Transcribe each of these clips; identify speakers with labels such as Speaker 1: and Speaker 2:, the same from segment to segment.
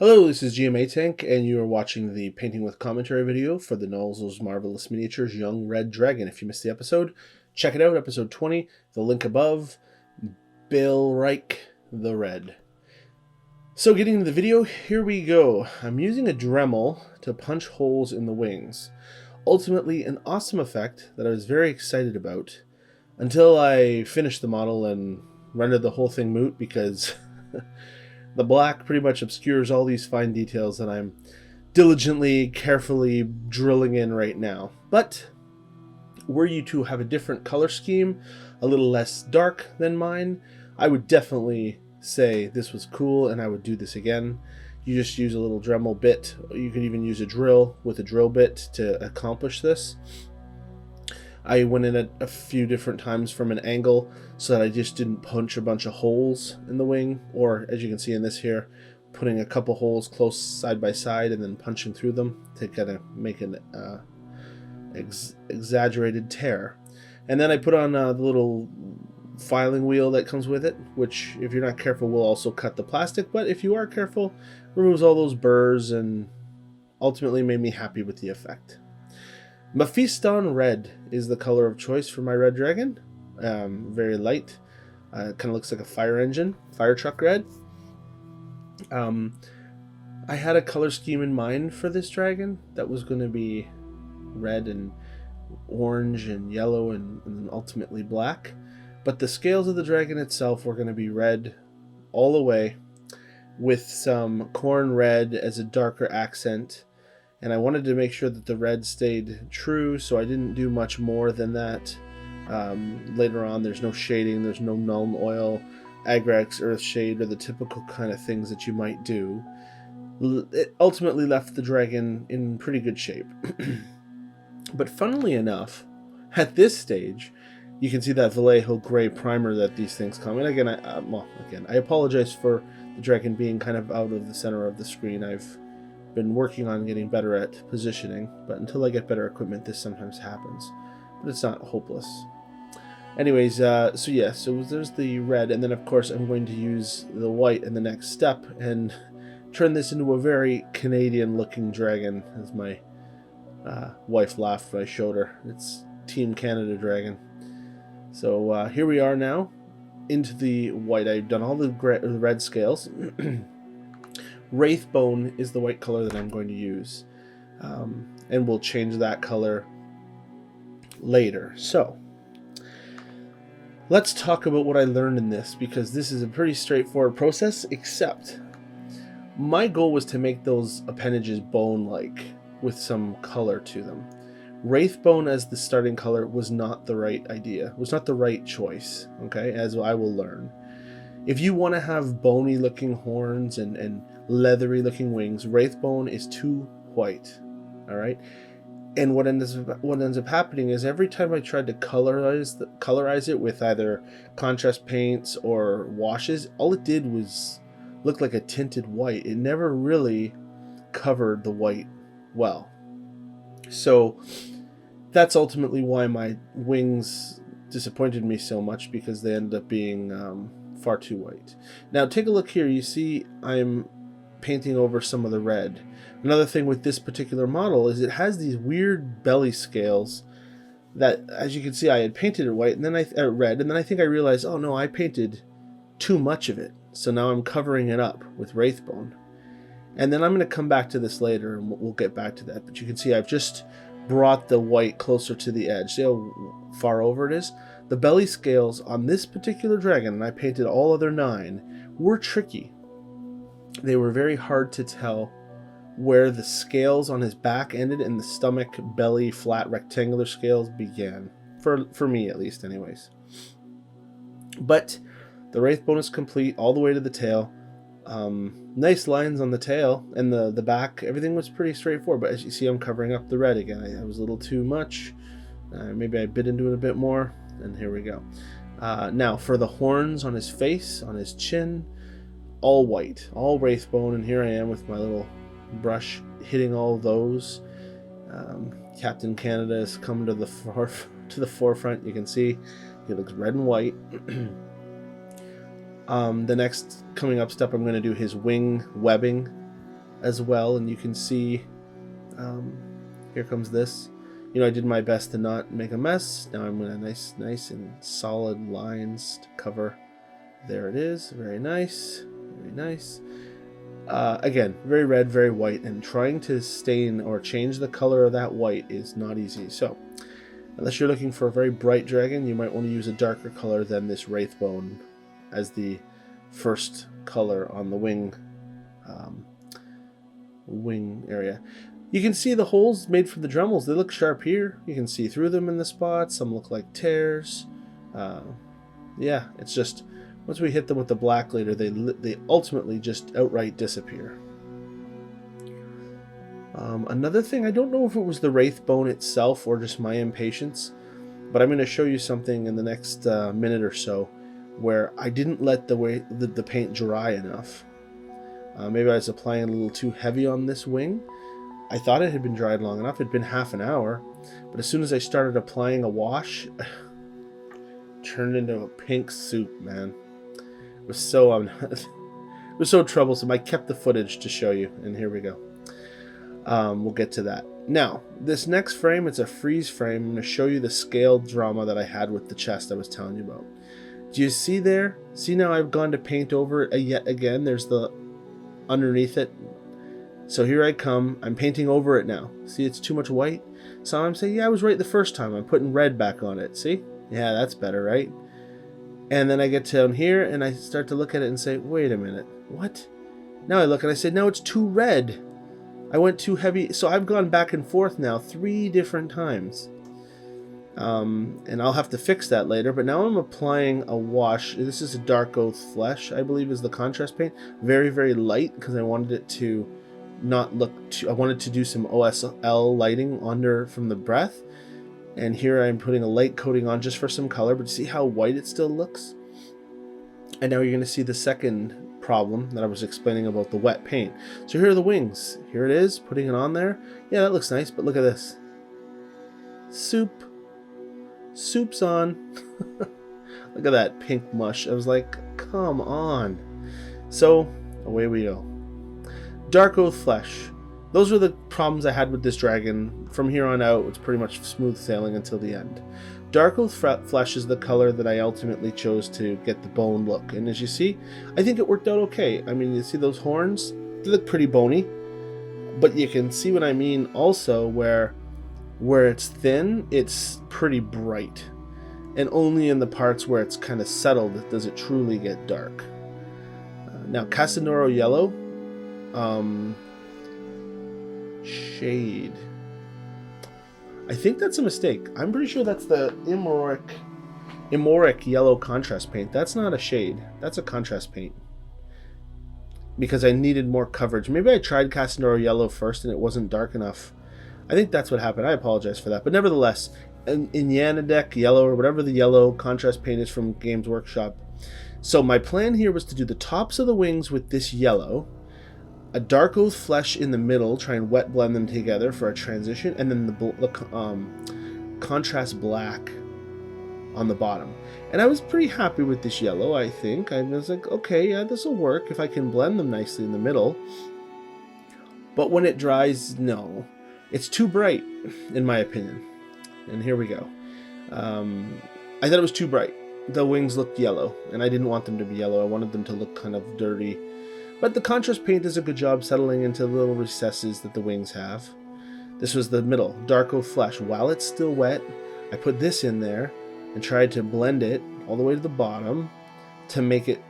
Speaker 1: Hello, this is GMA Tank, and you are watching the Painting with Commentary video for the Nolzur's Marvelous Miniatures Young Red Dragon. If you missed the episode, check it out, episode 20, the link above, Balerÿche the Red. So getting into the video, here we go. I'm using a Dremel to punch holes in the wings. Ultimately, an awesome effect that I was very excited about until I finished the model and rendered the whole thing moot because the black pretty much obscures all these fine details that I'm diligently, carefully drilling in right now. But were you to have a different color scheme, a little less dark than mine, I would definitely say this was cool and I would do this again. You just use a little Dremel bit. You could even use a drill with a drill bit to accomplish this. I went in it a few different times from an angle so that I just didn't punch a bunch of holes in the wing, or as you can see in this here, putting a couple holes close side by side and then punching through them to kind of make an exaggerated tear. And then I put on the little filing wheel that comes with it, which if you're not careful will also cut the plastic, but if you are careful, removes all those burrs and ultimately made me happy with the effect. MEPHISTON red is the color of choice for my red dragon. Very light. Kind of looks like a fire engine, fire truck red. I had a color scheme in mind for this dragon that was going to be red and orange and yellow and ultimately black. But the scales of the dragon itself were going to be red all the way with some KHORNE red as a darker accent. And I wanted to make sure that the red stayed true, so I didn't do much more than that. Later on, there's no shading, there's no Nuln Oil, Agrax, Earth Shade, or the typical kind of things that you might do. It ultimately left the dragon in pretty good shape. But funnily enough, at this stage, you can see that Vallejo gray primer that these things come in. Again, I apologize for the dragon being kind of out of the center of the screen. I've been working on getting better at positioning, but until I get better equipment, this sometimes happens. But it's not hopeless. Anyways, so there's the red, and then of course I'm going to use the white in the next step and turn this into a very Canadian-looking dragon, as my wife laughed when I showed her. It's Team Canada Dragon. So here we are now into the white. I've done all the red scales. WRAITHBONE is the white color that I'm going to use, and we'll change that color later. So let's talk about what I learned in this, because this is a pretty straightforward process, except my goal was to make those appendages bone-like with some color to them. WRAITHBONE as the starting color was not the right idea, was not the right choice, okay, as I will learn. If you want to have bony looking horns and leathery looking wings, WRAITHBONE is too white. Alright? And what ends up happening is every time I tried to colorize it with either contrast paints or washes, all it did was look like a tinted white. It never really covered the white well. So that's ultimately why my wings disappointed me so much, because they ended up being far too white. Now take a look here. You see I'm painting over some of the red. Another thing with this particular model is it has these weird belly scales that, as you can see, I had painted it white and then red, and then I think I realized, oh no, I painted too much of it. So now I'm covering it up with WRAITHBONE. And then I'm going to come back to this later and we'll get back to that. But you can see I've just brought the white closer to the edge. See how far over it is? The belly scales on this particular dragon, and I painted all other 9, were tricky. They were very hard to tell where the scales on his back ended and the stomach, belly, flat rectangular scales began. For me at least anyways. But the WRAITHBONE is complete all the way to the tail. Nice lines on the tail and the back. Everything was pretty straightforward, but as you see I'm covering up the red again. I was a little too much. Maybe I bit into it a bit more, and here we go. Now for the horns on his face, on his chin, all white, all WRAITHBONE, and here I am with my little brush hitting all those. Captain Canada is coming to the forefront. You can see he looks red and white. The next coming up step, I'm going to do his wing webbing. as well, and you can see here comes this. You know, I did my best to not make a mess. Now I'm going to nice and solid lines to cover. There it is. Very nice. Very nice. Again, very red, very white, and trying to stain or change the color of that white is not easy. So, unless you're looking for a very bright dragon, you might want to use a darker color than this WRAITHBONE as the first color on the wing area. You can see the holes made from the Dremels. They look sharp here. You can see through them in the spots. Some look like tears. Yeah, it's just once we hit them with the black later, they ultimately just outright disappear. Another thing, I don't know if it was the WRAITHBONE itself or just my impatience, but I'm going to show you something in the next minute or so where I didn't let the paint dry enough. Maybe I was applying a little too heavy on this wing. I thought it had been dried long enough. It had been half an hour, but as soon as I started applying a wash, it turned into a pink soup, man. It was so it was so troublesome. I kept the footage to show you, and here we go. We'll get to that. Now, this next frame, it's a freeze frame. I'm going to show you the scale drama that I had with the chest I was telling you about. Do you see there? See now I've gone to paint over it yet again. There's the underneath it. So here I come. I'm painting over it now. See, it's too much white. So I'm saying, yeah, I was right the first time. I'm putting red back on it. See? Yeah, that's better, right? And then I get down here and I start to look at it and say, wait a minute. What? Now I look and I say, no, it's too red. I went too heavy. So I've gone back and forth now 3 different times. And I'll have to fix that later. But now I'm applying a wash. This is a DARKOATH Flesh, I believe is the contrast paint. Very, very light because I wanted it to not look too... I wanted to do some OSL lighting under from the breath. And here I'm putting a light coating on just for some color. But see how white it still looks? And now you're going to see the second problem that I was explaining about the wet paint. So here are the wings. Here it is, putting it on there. Yeah, that looks nice, but look at this. Soup's on. Look at that pink mush. I was like, come on. So away we go. DARKOATH Flesh. Those were the problems I had with this dragon. From here on out, it's pretty much smooth sailing until the end. DARKOATH Flesh is the color that I ultimately chose to get the bone look. And as you see, I think it worked out okay. I mean, you see those horns? They look pretty bony. But you can see what I mean also where it's thin, it's pretty bright. And only in the parts where it's kind of settled does it truly get dark. Now, CASANDORA yellow. Shade. I think that's a mistake. I'm pretty sure that's the Emoric yellow contrast paint. That's not a shade. That's a contrast paint. Because I needed more coverage. Maybe I tried CASANDORA yellow first and it wasn't dark enough. I think that's what happened. I apologize for that. But nevertheless, IYANDEN yellow or whatever the yellow contrast paint is from Games Workshop. So my plan here was to do the tops of the wings with this yellow. A DARKOATH Flesh in the middle, try and wet blend them together for a transition, and then the contrast black on the bottom. And I was pretty happy with this yellow, I think. I was like, okay, yeah, this will work if I can blend them nicely in the middle. But when it dries, no. It's too bright, in my opinion. And here we go. I thought it was too bright. The wings looked yellow, and I didn't want them to be yellow. I wanted them to look kind of dirty. But the contrast paint does a good job settling into the little recesses that the wings have. This was the middle, DARKOATH Flesh. While it's still wet, I put this in there and tried to blend it all the way to the bottom to make it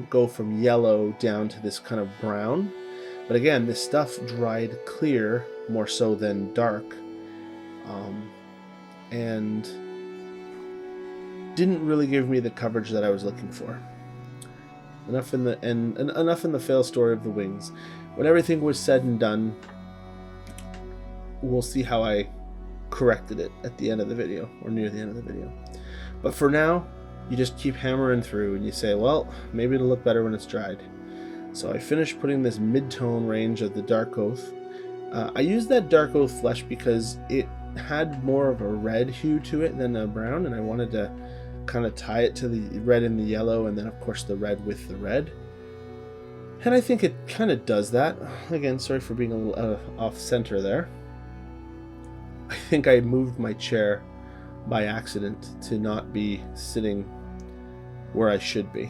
Speaker 1: go from yellow down to this kind of brown. But again, this stuff dried clear more so than dark, and didn't really give me the coverage that I was looking for. Enough in the fail story of the wings. When everything was said and done, we'll see how I corrected it at the end of the video, or near the end of the video. But for now, you just keep hammering through and you say, well, maybe it'll look better when it's dried. So I finished putting this mid-tone range of the DARKOATH. I used that DARKOATH Flesh because it had more of a red hue to it than a brown, and I wanted to kind of tie it to the red and the yellow, and then of course the red with the red. And I think it kind of does that. Again, sorry for being a little off center there. I think I moved my chair by accident to not be sitting where I should be.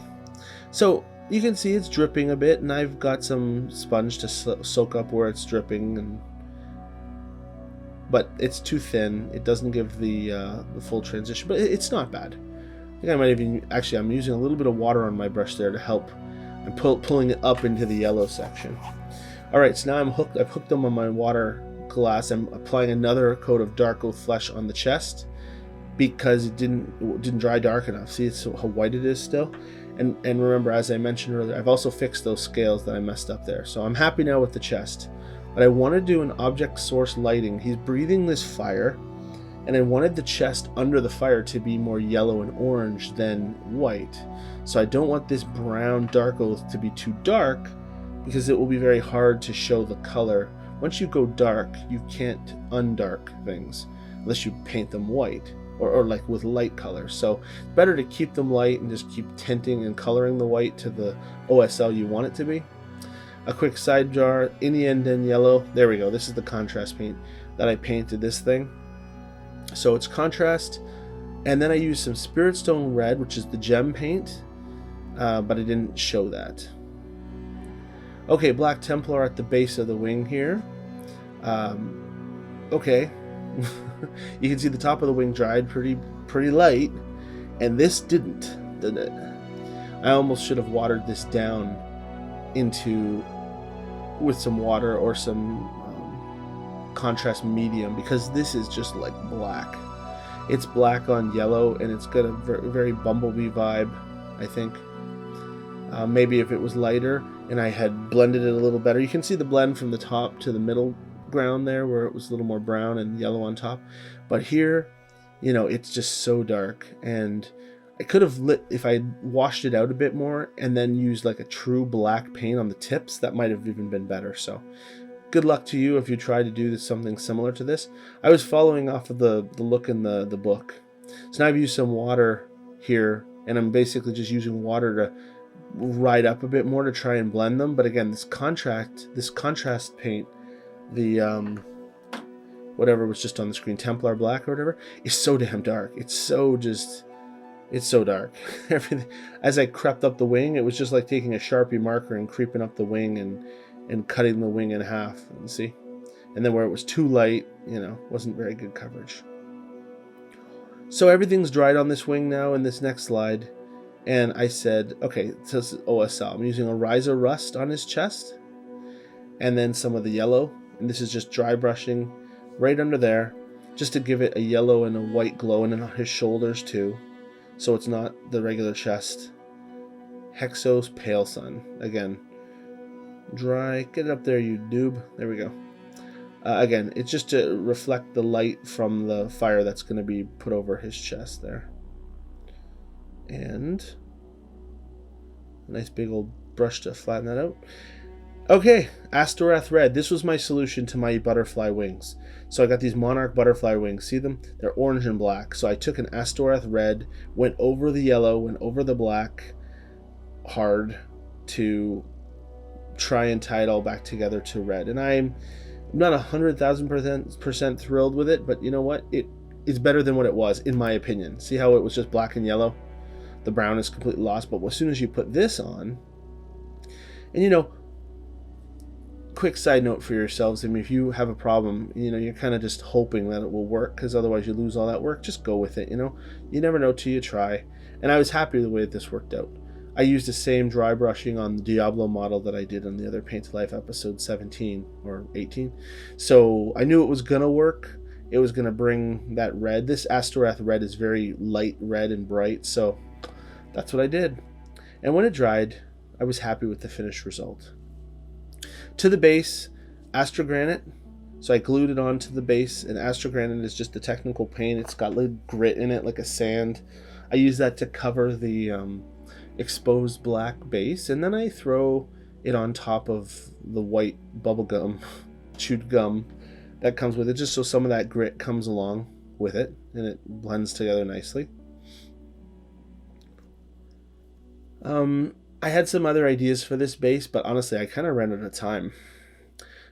Speaker 1: So you can see it's dripping a bit, and I've got some sponge to soak up where it's dripping, but it's too thin. It doesn't give the full transition, but it's not bad. I think I might even, actually I'm using a little bit of water on my brush there to help. I'm pulling it up into the yellow section. Alright, so now I've hooked them on my water glass. I'm applying another coat of Darkoath flesh on the chest because it didn't dry dark enough. See how white it is still? And remember, as I mentioned earlier, I've also fixed those scales that I messed up there. So I'm happy now with the chest. But I want to do an object source lighting. He's breathing this fire, and I wanted the chest under the fire to be more yellow and orange than white. So I don't want this brown Darkoath to be too dark, because it will be very hard to show the color. Once you go dark, you can't undark things unless you paint them white or like with light color. So it's better to keep them light and just keep tinting and coloring the white to the OSL you want it to be. A quick side jar, IYANDEN yellow. There we go. This is the contrast paint that I painted this thing. So it's contrast, and then I used some Spiritstone red, which is the gem paint, but I didn't show that. Okay, black Templar at the base of the wing here. Okay, you can see the top of the wing dried pretty light, and this didn't it? I almost should have watered this down with some water or some contrast medium, because this is just like black. It's black on yellow, and it's got a very bumblebee vibe, I think. Maybe if it was lighter and I had blended it a little better. You can see the blend from the top to the middle ground there, where it was a little more brown and yellow on top. But here, it's just so dark, and I could have lit, if I washed it out a bit more and then used like a true black paint on the tips, that might have even been better. So good luck to you if you try to do something similar to this. I was following off of the look in the book. So now I've used some water here, and I'm basically just using water to ride up a bit more to try and blend them. But again, this contrast paint, the whatever was just on the screen, Templar black or whatever, is so damn dark. It's so dark. Everything, as I crept up the wing, it was just like taking a Sharpie marker and creeping up the wing and cutting the wing in half, and see, and then where it was too light, wasn't very good coverage. So everything's dried on this wing now in this next slide, and I said, okay, so this is OSL. I'm using a RYZA rust on his chest, and then some of the yellow, and this is just dry brushing right under there, just to give it a yellow and a white glow, and then on his shoulders too, so it's not the regular chest. HEXOS Pale Sun, again, dry, get it up there, you doob. There we go. Again, it's just to reflect the light from the fire that's going to be put over his chest there. And a nice big old brush to flatten that out. Okay, ASTORATH red. This was my solution to my butterfly wings. So I got these monarch butterfly wings. See them? They're orange and black. So I took an ASTORATH red, went over the yellow, went over the black hard to try and tie it all back together to red. And I'm not 100,000% thrilled with it, but you know what? It is better than what it was, in my opinion. See how it was just black and yellow? The brown is completely lost, but as soon as you put this on, and quick side note for yourselves, I mean, if you have a problem, you're kind of just hoping that it will work, because otherwise you lose all that work. Just go with it, you never know till you try. And I was happy with the way that this worked out. I used the same dry brushing on the Diablo model that I did on the other Paint to Life episode 17 or 18. So I knew it was going to work. It was going to bring that red. This ASTORATH red is very light red and bright, so that's what I did. And when it dried, I was happy with the finished result. To the base, ASTROGRANITE. So I glued it onto the base, and ASTROGRANITE is just a technical paint. It's got like grit in it, like a sand. I use that to cover the exposed black base, and then I throw it on top of the white bubblegum, chewed gum that comes with it, just so some of that grit comes along with it and it blends together nicely. I had some other ideas for this base, but honestly, I kind of ran out of time.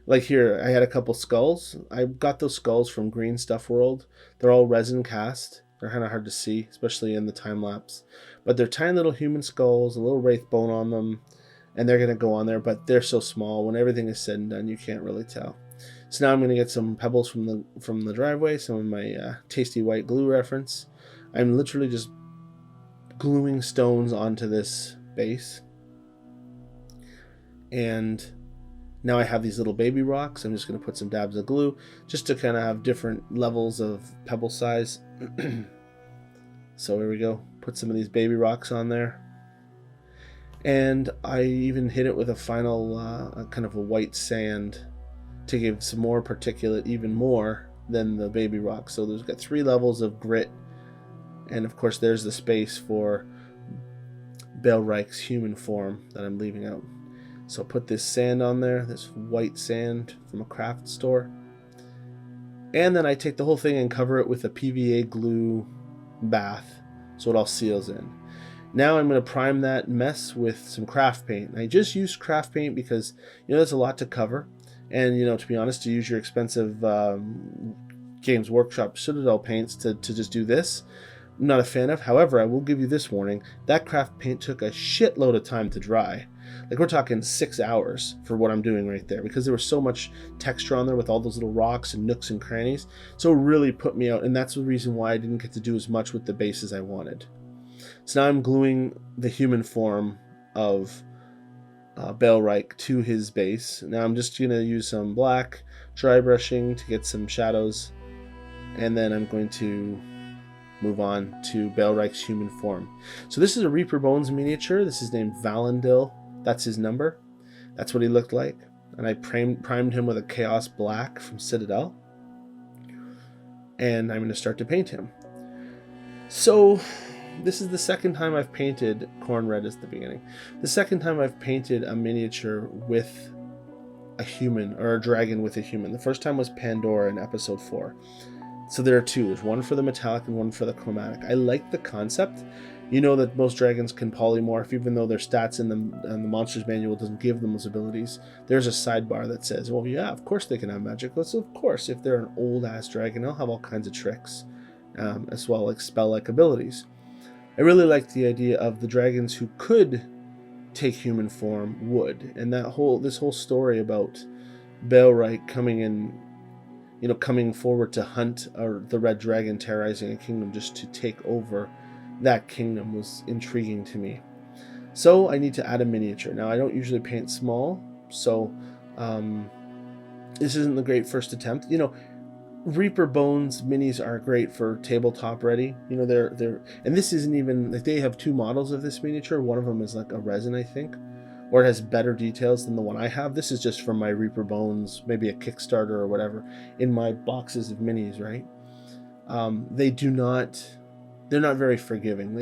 Speaker 1: Like here, I had a couple skulls. I got those skulls from Green Stuff World. They're all resin cast. They're kind of hard to see, especially in the time lapse. But they're tiny little human skulls, a little wraith bone on them, and they're going to go on there, but they're so small. When everything is said and done, you can't really tell. So now I'm going to get some pebbles from the driveway, some of my tasty white glue reference. I'm literally just gluing stones onto this base. And now I have these little baby rocks. I'm just going to put some dabs of glue just to kind of have different levels of pebble size. So here we go. Put some of these baby rocks on there. And I even hit it with a final kind of a white sand to give some more particulate, even more than the baby rock. So there's got 3 levels of grit. And of course there's the space for Balerÿche's human form that I'm leaving out. So put this sand on there, this white sand from a craft store. And then I take the whole thing and cover it with a PVA glue bath so it all seals in. Now I'm going to prime that mess with some craft paint. I just used craft paint because, there's a lot to cover. And, to be honest, to use your expensive Games Workshop Citadel paints to just do this, I'm not a fan of. However, I will give you this warning. That craft paint took a shitload of time to dry. Like, we're talking 6 hours for what I'm doing right there, because there was so much texture on there with all those little rocks and nooks and crannies. So it really put me out, and that's the reason why I didn't get to do as much with the base as I wanted. So now I'm gluing the human form of Balerÿche to his base. Now I'm just going to use some black dry brushing to get some shadows, and then I'm going to move on to Balerÿche's human form. So this is a Reaper Bones miniature. This is named Valendil. That's his number. That's what he looked like. And I primed him with a Chaos Black from Citadel. And I'm going to start to paint him. So this is the second time I've painted Khorne Red at the beginning. The second time I've painted a miniature with a human, or a dragon with a human. The first time was Pandora in episode 4. So there are 2. There's one for the metallic and one for the chromatic. I like the concept. You know that most dragons can polymorph, even though their stats in the Monsters Manual doesn't give them those abilities. There's a sidebar that says, well, yeah, of course they can have magic. Well, so of course, if they're an old-ass dragon, they'll have all kinds of tricks, as well, like spell-like abilities. I really like the idea of the dragons who could take human form would, and this whole story about Balerÿche coming in, coming forward to hunt the red dragon terrorizing a kingdom just to take over that kingdom was intriguing to me. So I need to add a miniature. Now I don't usually paint small, so this isn't the great first attempt. Reaper Bones minis are great for tabletop ready. They're and this isn't even like, they have 2 models of this miniature. One of them is like a resin, I think, or it has better details than the one I have. This is just from my Reaper Bones, maybe a Kickstarter or whatever, in my boxes of minis, right? They're not very forgiving.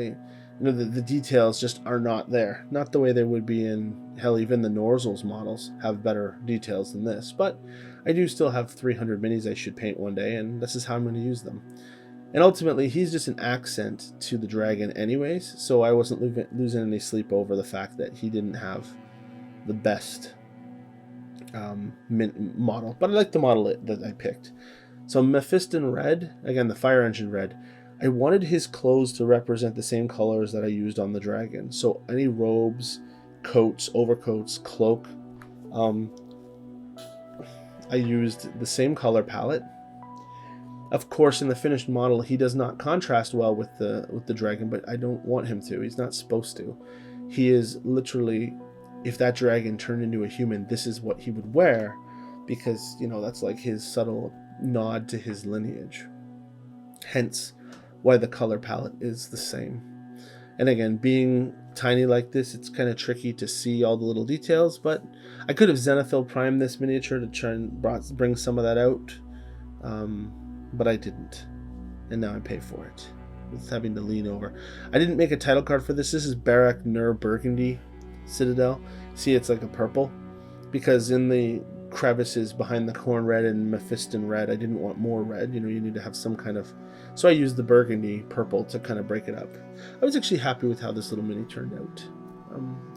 Speaker 1: The details just are not there. Not the way they would be in, hell, even the Nolzur's models have better details than this. But I do still have 300 minis I should paint one day, and this is how I'm going to use them. And ultimately, he's just an accent to the dragon anyways, so I wasn't losing any sleep over the fact that he didn't have the best model. But I like the model that I picked. So MEPHISTON Red, again, the Fire Engine Red, I wanted his clothes to represent the same colors that I used on the dragon. So any robes, coats, overcoats, cloak, I used the same color palette. Of course, in the finished model, he does not contrast well with the dragon, but I don't want him to. He's not supposed to. He is literally, if that dragon turned into a human, this is what he would wear, because, that's like his subtle nod to his lineage. Hence why the color palette is the same. And again, being tiny like this, it's kind of tricky to see all the little details, but I could have Zenithal primed this miniature to try and bring some of that out, but I didn't, and now I pay for it with having to lean over. I didn't make a title card for this. This is Barak Nur Burgundy Citadel. See, it's like a purple, because in the crevices behind the Khorne Red and MEPHISTON Red, I didn't want more red. You need to have some kind of, so I used the burgundy purple to kind of break it up. I was actually happy with how this little mini turned out.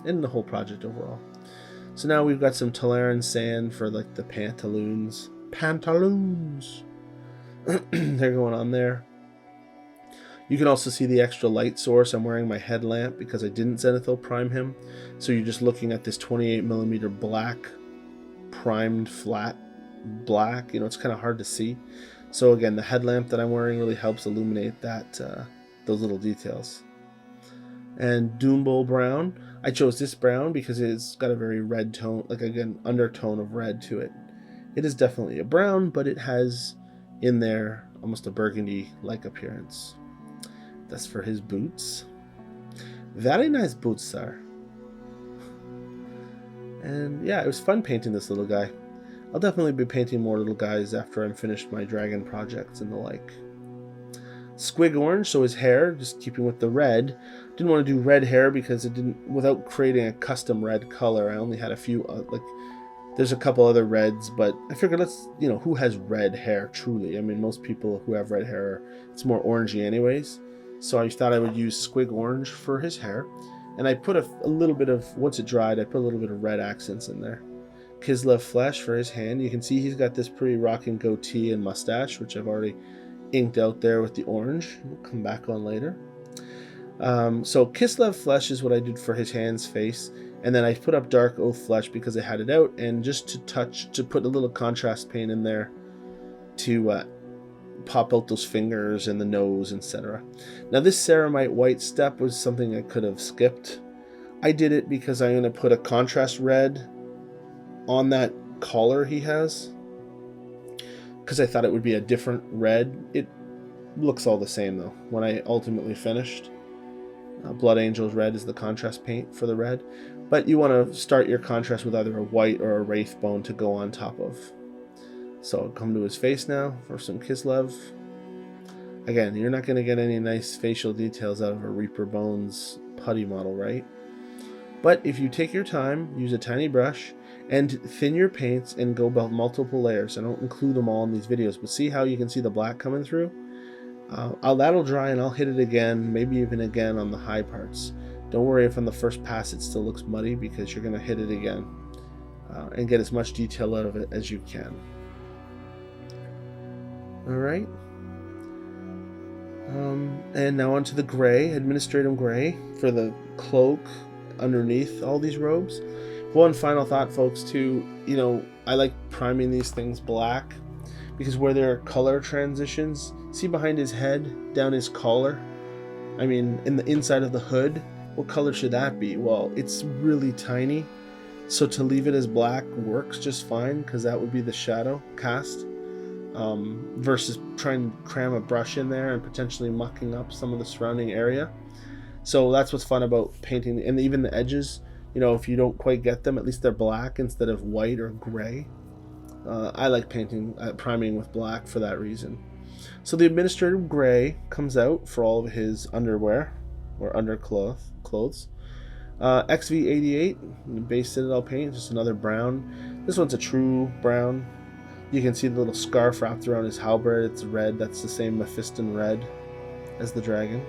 Speaker 1: and the whole project overall. So now we've got some TALLARN sand for like the pantaloons. They're going on there. You can also see the extra light source. I'm wearing my headlamp because I didn't zenithal prime him. So you're just looking at this 28mm black, primed flat black. You know, it's kind of hard to see. So again, the headlamp that I'm wearing really helps illuminate that those little details. And Doombull brown. I chose this brown because it's got a very red tone, like again, undertone of red to it. It is definitely a brown, but it has in there almost a burgundy-like appearance. That's for his boots. Very nice boots, sir. And yeah, it was fun painting this little guy. I'll definitely be painting more little guys after I'm finished my dragon projects and the like. Squig orange, so his hair, just keeping with the red. Didn't want to do red hair because it didn't, without creating a custom red color. I only had a few, like, there's a couple other reds, but I figured let's, you know, who has red hair truly? I mean, most people who have red hair, it's more orangey anyways. So I thought I would use Squig orange for his hair. And I put a little bit of, once it dried, I put a little bit of red accents in there. KISLEV flesh for his hand. You can see he's got this pretty rocking goatee and mustache, which I've already inked out there with the orange. We'll come back on later. So KISLEV flesh is what I did for his hands, face. And then I put up DARKOATH flesh because I had it out, and just to put a little contrast paint in there to pop out those fingers and the nose, etc. Now this ceramite white step was something I could have skipped. I did it because I'm going to put a contrast red on that collar he has, because I thought it would be a different red. It looks all the same though when I ultimately finished. Blood Angel's red is the contrast paint for the red, but you want to start your contrast with either a white or a WRAITHBONE to go on top of. So I'll come to his face now for some KISLEV. Again, you're not going to get any nice facial details out of a Reaper Bones putty model, right? But if you take your time, use a tiny brush, and thin your paints and go about multiple layers. I don't include them all in these videos, but see how you can see the black coming through? That'll dry and I'll hit it again, maybe even again on the high parts. Don't worry if on the first pass it still looks muddy, because you're going to hit it again and get as much detail out of it as you can. Alright. And now onto the gray, Administratum gray, for the cloak underneath all these robes. One final thought, folks, too, you know, I like priming these things black because where there are color transitions, see behind his head, down his collar, I mean, in the inside of the hood, what color should that be? Well, it's really tiny, so to leave it as black works just fine, because that would be the shadow cast, versus trying to cram a brush in there and potentially mucking up some of the surrounding area. So that's what's fun about painting, and even the edges, you know, if you don't quite get them, at least they're black instead of white or gray. I like painting, priming with black for that reason. So the Administrative gray comes out for all of his underwear or underclothes. XV88, base Citadel paint, just another brown. This one's a true brown. You can see the little scarf wrapped around his halberd. It's red. That's the same MEPHISTON red as the dragon.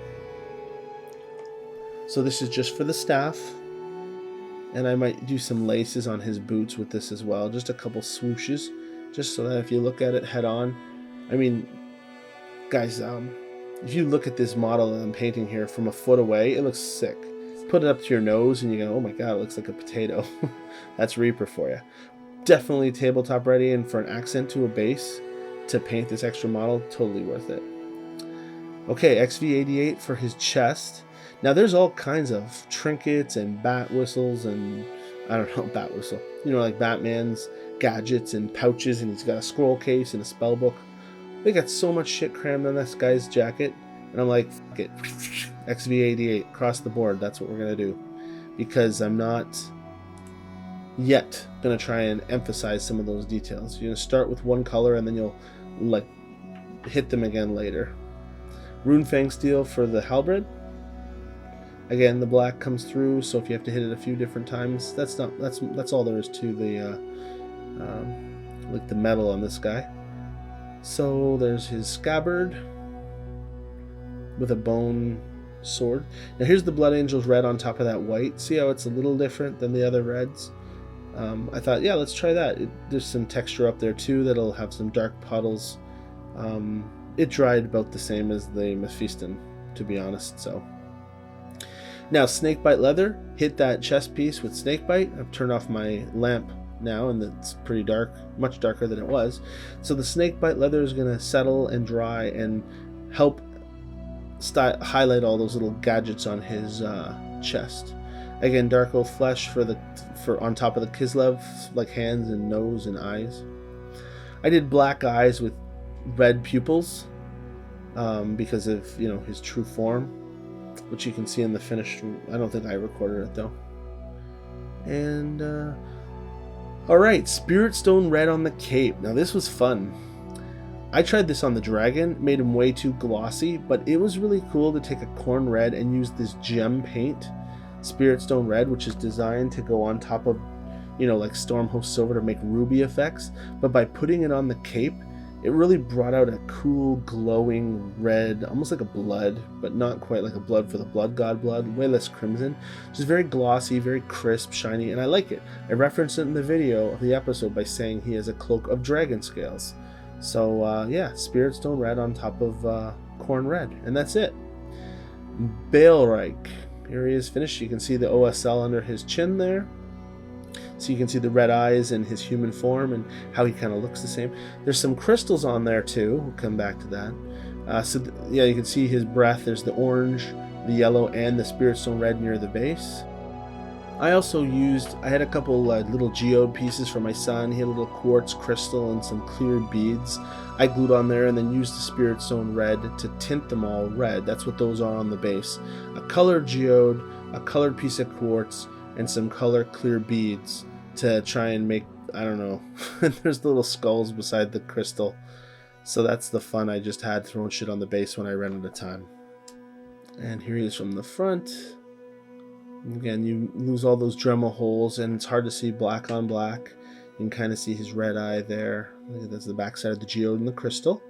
Speaker 1: So this is just for the staff. And I might do some laces on his boots with this as well. Just a couple swooshes, just so that if you look at it head on. I mean, guys, if you look at this model that I'm painting here from a foot away, it looks sick. Put it up to your nose and you go, oh my god, it looks like a potato. That's Reaper for you. Definitely tabletop ready, and for an accent to a base to paint this extra model, totally worth it. Okay, XV88 for his chest. Now there's all kinds of trinkets and bat whistles and, I don't know, bat whistle. You know, like Batman's gadgets and pouches, and he's got a scroll case and a spell book. They got so much shit crammed on this guy's jacket, and I'm like, fuck it. XV88, across the board, that's what we're going to do. Because I'm not yet going to try and emphasize some of those details. You're going to start with one color, and then you'll, like, hit them again later. Runefang steel for the halberd. Again, the black comes through, so if you have to hit it a few different times, that's all there is to the like the metal on this guy. So there's his scabbard with a bone sword. Now here's the Blood Angel's red on top of that white. See how it's a little different than the other reds? I thought, yeah, let's try that. There's some texture up there too that'll have some dark puddles. It dried about the same as the MEPHISTON, to be honest. So now Snakebite leather, hit that chest piece with Snakebite. I've turned off my lamp now and it's pretty dark, much darker than it was. So the Snakebite leather is going to settle and dry and help highlight all those little gadgets on his chest. Again, DARKOATH flesh for on top of the KISLEV, like hands and nose and eyes. I did black eyes with red pupils because of, you know, his true form, which you can see in the finished. I don't think I recorded it though. And all right, Spiritstone red on the cape. Now this was fun. I tried this on the dragon, made him way too glossy, but it was really cool to take a KHORNE red and use this gem paint, Spiritstone red, which is designed to go on top of, you know, like Stormhost silver to make ruby effects. But by putting it on the cape, it really brought out a cool glowing red, almost like a blood, but not quite like a blood for the blood god blood, way less crimson. Just very glossy, very crisp, shiny, and I like it. I referenced it in the video of the episode by saying he has a cloak of dragon scales. So yeah, Spiritstone red on top of KHORNE red, and that's it. Balerÿche, here he is finished. You can see the OSL under his chin there. So you can see the red eyes and his human form and how he kind of looks the same. There's some crystals on there too. We'll come back to that. Yeah, you can see his breath. There's the orange, the yellow, and the Spiritstone red near the base. I also I had a couple little geode pieces for my son. He had a little quartz crystal and some clear beads I glued on there, and then used the Spiritstone red to tint them all red. That's what those are on the base. A colored geode, a colored piece of quartz, and some color clear beads to try and make, I don't know, there's the little skulls beside the crystal. So that's the fun I just had throwing shit on the base when I ran out of time. And here he is from the front. Again, you lose all those Dremel holes and it's hard to see black on black. You can kind of see his red eye there. That's the back side of the geode and the crystal.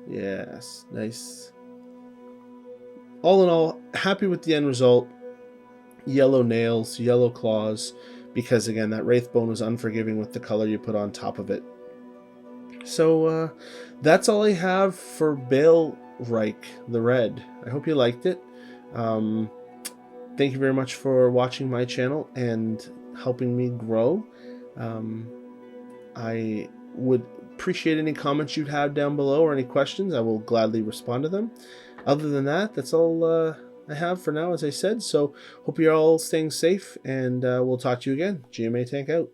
Speaker 1: Yes, nice. All in all, happy with the end result. Yellow nails, yellow claws, because again, that WRAITHBONE was unforgiving with the color you put on top of it. So that's all I have for Balerÿche the red. I hope you liked it. Thank you very much for watching my channel and helping me grow. I would appreciate any comments you'd have down below or any questions. I will gladly respond to them. Other than that, that's all I have for now, as I said. So hope you're all staying safe, and we'll talk to you again. GMA Tank out.